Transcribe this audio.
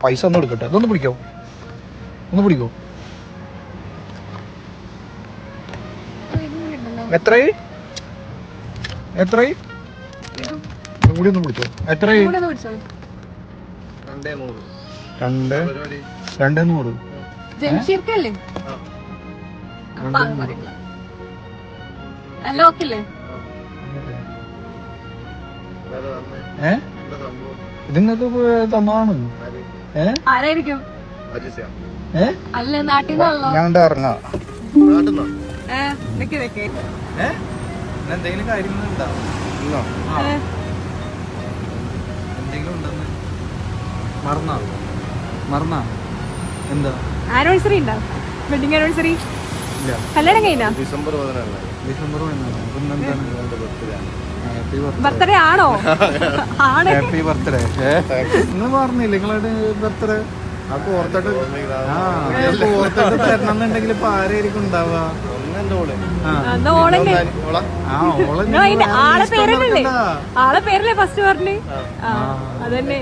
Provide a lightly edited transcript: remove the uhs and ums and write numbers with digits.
പൈസ ഒന്നും എടുക്കട്ടെ. അതൊന്ന് പിടിക്കോ, ഒന്ന് പിടിക്കോ. എത്രയായി കൂടി ഒന്ന് പിടിച്ചോ. എത്രയായി? 200. ജംഷീർക്കല്ലേ? ഇതിങ്ങക്ക് തന്നതാണ്. ആരായിരിക്കും? അല്ല, നാട്ടിൽ നിന്നാണല്ലോ. ഞാൻ ഇറങ്ങാം. എന്തെങ്കിലും കാര്യങ്ങളുണ്ടോ? എന്തെങ്കിലും ഉണ്ടെന്ന് മറന്നാ എന്താ? ആനിവേഴ്സറി ഉണ്ടോ? Wedding anniversary? കല്യാണം കഴിഞ്ഞാ? ഡിസംബർ 11 ബർത്ത്ഡേ ആണോ? Happy birthday. നിങ്ങൾ പറഞ്ഞില്ലേ നിങ്ങളുടെ ബർത്ത്ഡേ? അപ്പൊ ഓർത്തിട്ട് തരണമെന്നുണ്ടെങ്കിൽ ഇപ്പൊ ആരായിരിക്കും ഉണ്ടാവുക? ആളെ പേരല്ലേ ഫസ്റ്റ് പറഞ്ഞേ? അതന്നെ.